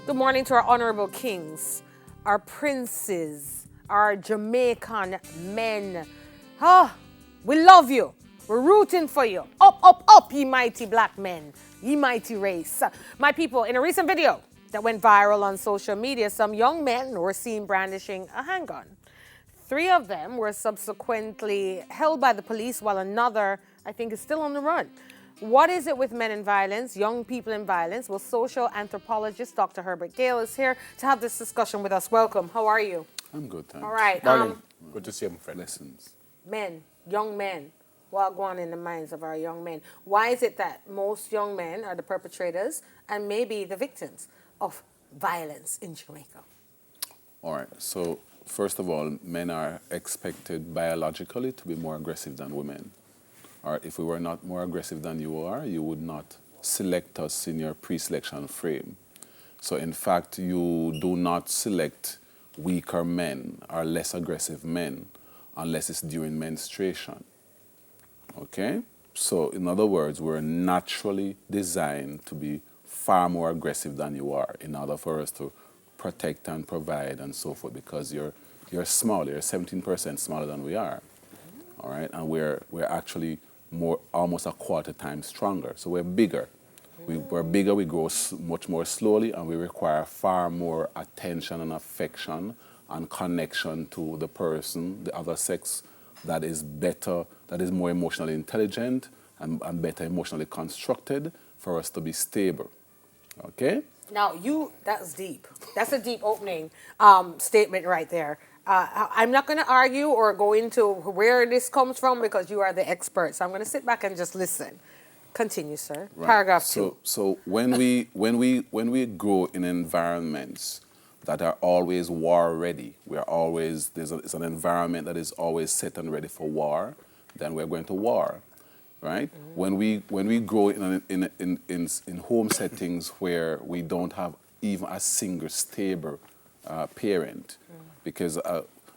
Good morning to our honorable kings, our princes, our Jamaican men. Ah, we love you. We're rooting for you. Up, up, up, ye mighty black men, ye mighty race. My people, in a recent video that went viral on social media, some young men were seen brandishing a handgun. 3 of them were subsequently held by the police, while another, I think, is still on the run. What is it with men in violence, young people in violence? Well, social anthropologist Dr. Herbert Gayle is here to have this discussion with us. Welcome. How are you? I'm good, thanks. All right. Morning. Good to see you, my friend. Lessons. Men, young men. What go on in the minds of our young men? Why is it that most young men are the perpetrators and maybe the victims of violence in Jamaica? All right. So, first of all, men are expected biologically to be more aggressive than women. All right. If we were not more aggressive than you are, you would not select us in your pre-selection frame. So, in fact, you do not select weaker men or less aggressive men unless it's during menstruation. Okay? So, in other words, we're naturally designed to be far more aggressive than you are in order for us to protect and provide and so forth, because you're small, you're 17% smaller than we are. All right? And we're actually almost a quarter time stronger. So we're bigger. We're bigger, we grow much more slowly, and we require far more attention and affection and connection to the person, the other sex, that is better, that is more emotionally intelligent and better emotionally constructed for us to be stable. Okay? Now, that's deep. That's a deep opening statement right there. I'm not going to argue or go into where this comes from because you are the expert. So I'm going to sit back and just listen. Continue, sir. Right. Paragraph 2. So when we grow in environments that are always war ready, it's an environment that is always set and ready for war, then we're going to war. Right? Mm-hmm. When we grow in home settings where we don't have even a single stable parent, because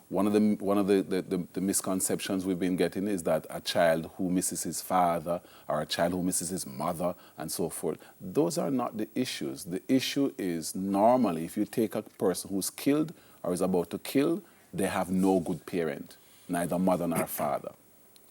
one of the misconceptions we've been getting is that a child who misses his father or a child who misses his mother and so forth. Those are not the issues. The issue is normally if you take a person who's killed or is about to kill, they have no good parent, neither mother nor father.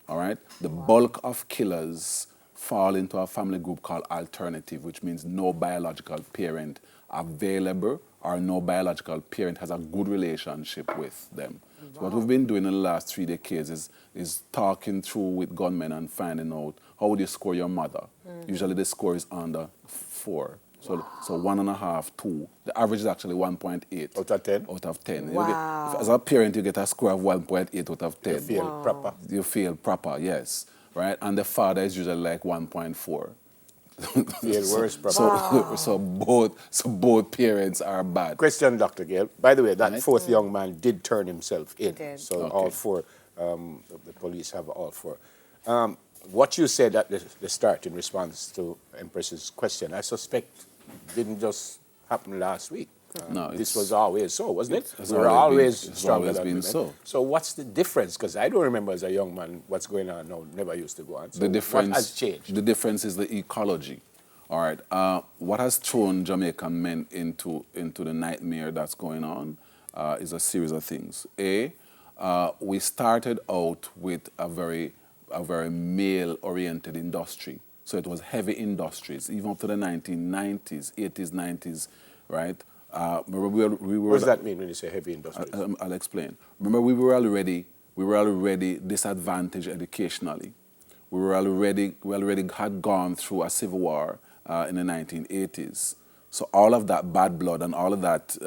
All right? The bulk of killers fall into a family group called alternative, which means no biological parent available or no biological parent has a good relationship with them. Wow. So what we've been doing in the last 3 decades is talking through with gunmen and finding out how would you score your mother. Mm-hmm. Usually the score is under 4. So 1.5, 2. The average is actually 1.8. Out of 10? Out of 10. Wow. As a parent, you get a score of 1.8 out of 10. You feel proper. You feel proper, yes. Right? And the father is usually like 1.4. Feel worse, proper. So both parents are bad. Question, Dr. Gayle. By the way, that 4th young man did turn himself in. He did. So Okay. all 4, the police have all 4. What you said at the start in response to Empress's question, I suspect didn't just happen last week. No, this was always so, wasn't it? It's We were always always stronger than been women. so. So what's the difference? Because I don't remember as a young man what's going on now. Never used to go on. So The difference, what has changed? The difference is the ecology. All right. What has thrown Jamaican men into the nightmare that's going on is a series of things. We started out with a very male-oriented industry. So it was heavy industries, even up to the 1990s, 80s, 90s, right? Remember we were. What does that mean when you say heavy industries? I'll explain. Remember, we were already disadvantaged educationally. We already had gone through a civil war in the 1980s. So all of that bad blood and all of that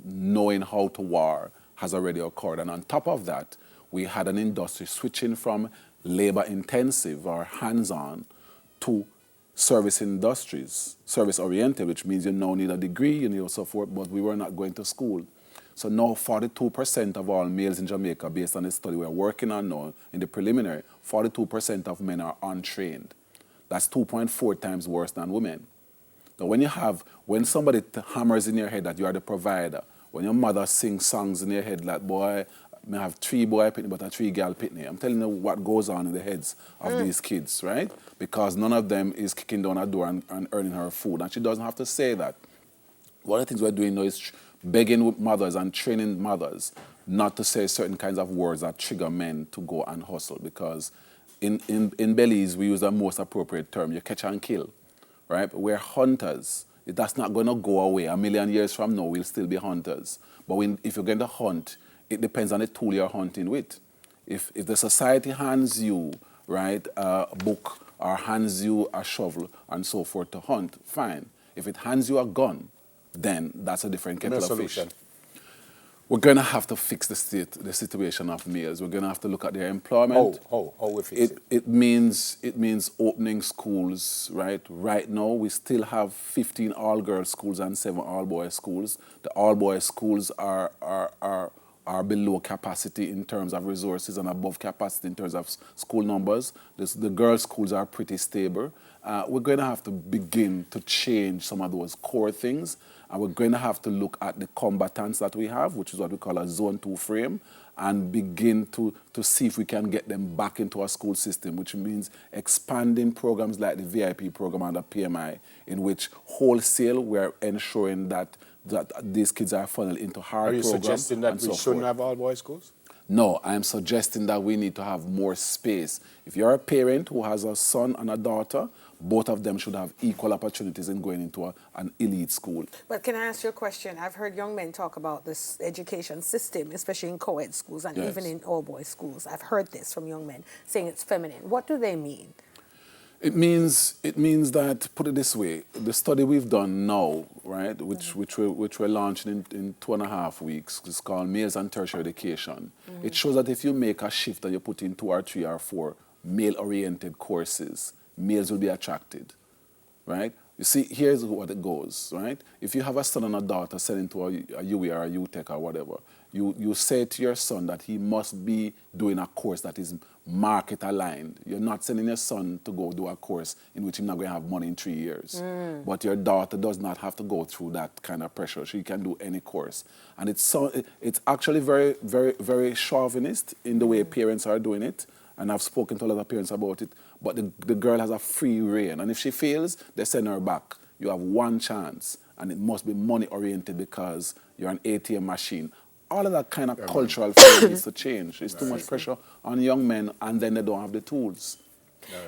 knowing how to war has already occurred. And on top of that, we had an industry switching from labor intensive or hands-on to service industries, service-oriented, which means you now need a degree, you need so forth, but we were not going to school. So now 42% of all males in Jamaica, based on the study we're working on now, in the preliminary, 42% of men are untrained. That's 2.4 times worse than women. Now when somebody hammers in your head that you are the provider, when your mother sings songs in your head like, boy, I have 3 boy pitney, but a 3 girl pitney. I'm telling you what goes on in the heads of these kids, right? Because none of them is kicking down a door and earning her food. And she doesn't have to say that. one of the things we're doing now is begging with mothers and training mothers not to say certain kinds of words that trigger men to go and hustle, because in Belize we use the most appropriate term, you catch and kill, right? We're hunters. That's not going to go away. A million years from now, we'll still be hunters. But if you're going to hunt, it depends on the tool you're hunting with. If the society hands you, right, a book or hands you a shovel and so forth to hunt, fine. If it hands you a gun, then that's a different kettle of fish. We're going to have to fix the situation of males. We're going to have to look at their employment. How we fix it? It means opening schools, right? Right now, we still have 15 all-girls schools and 7 all-boys schools. The all-boys schools are below capacity in terms of resources and above capacity in terms of school numbers. The girls' schools are pretty stable. We're going to have to begin to change some of those core things, and we're going to have to look at the combatants that we have, which is what we call a Zone 2 frame, and begin to see if we can get them back into our school system, which means expanding programs like the VIP program under PMI, in which wholesale we're ensuring that these kids are funneled into hard programs. Are you suggesting that we shouldn't have all-boys schools? No, I'm suggesting that we need to have more space. If you're a parent who has a son and a daughter, both of them should have equal opportunities in going into an elite school. But can I ask you a question? I've heard young men talk about this education system, especially in co-ed schools and even in all-boys schools. I've heard this from young men, saying it's feminine. What do they mean? It means that, put it this way, the study we've done now, right, which we're launching in 2.5 weeks, is called Males and Tertiary Education. It shows that if you make a shift and you put in 2 or 3 or 4 male-oriented courses, males will be attracted, right? You see, here's what it goes, right? If you have a son and a daughter sent into a UWE or a UTech or whatever, you say to your son that he must be doing a course that is market aligned. You're not sending your son to go do a course in which he's not going to have money in 3 years. But your daughter does not have to go through that kind of pressure. She can do any course. And it's actually very, very, very chauvinist in the way parents are doing it. And I've spoken to a lot of parents about it. But the girl has a free reign. And if she fails, they send her back. You have one chance. And it must be money-oriented because you're an ATM machine. All of that kind of cultural thing needs to change. It's too much pressure on young men, and then they don't have the tools.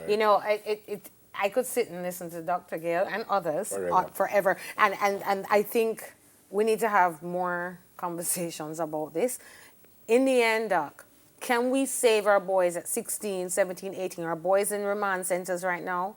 You know, I could sit and listen to Dr. Gayle and others forever. And I think we need to have more conversations about this. In the end, Doc, can we save our boys at 16, 17, 18, our boys in remand centers right now,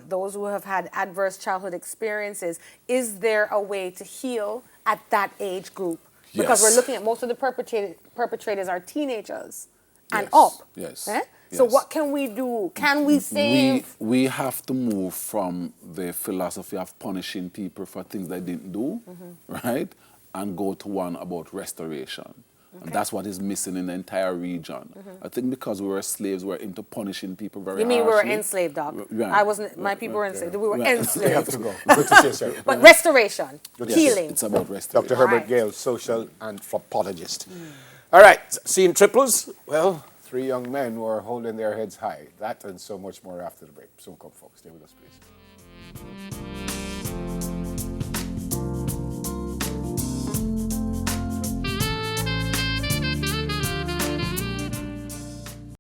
those who have had adverse childhood experiences? Is there a way to heal at that age group? Because we're looking at most of the perpetrators are teenagers and up. Yes. Eh? So what can we do? Can we save? We have to move from the philosophy of punishing people for things they didn't do, right? And go to one about restoration. Okay. And that's what is missing in the entire region. I think because we were slaves, we were into punishing people very harshly. You mean we were enslaved, Doc? Right. I wasn't, my people were enslaved. We were enslaved. We have to go. Good to see you, sir. But restoration, healing. It's about restoration. Dr. Herbert Gayle, social anthropologist. All right, seeing triples? Well, 3 young men who are holding their heads high. That and so much more after the break. Soon come, folks. Stay with us, please.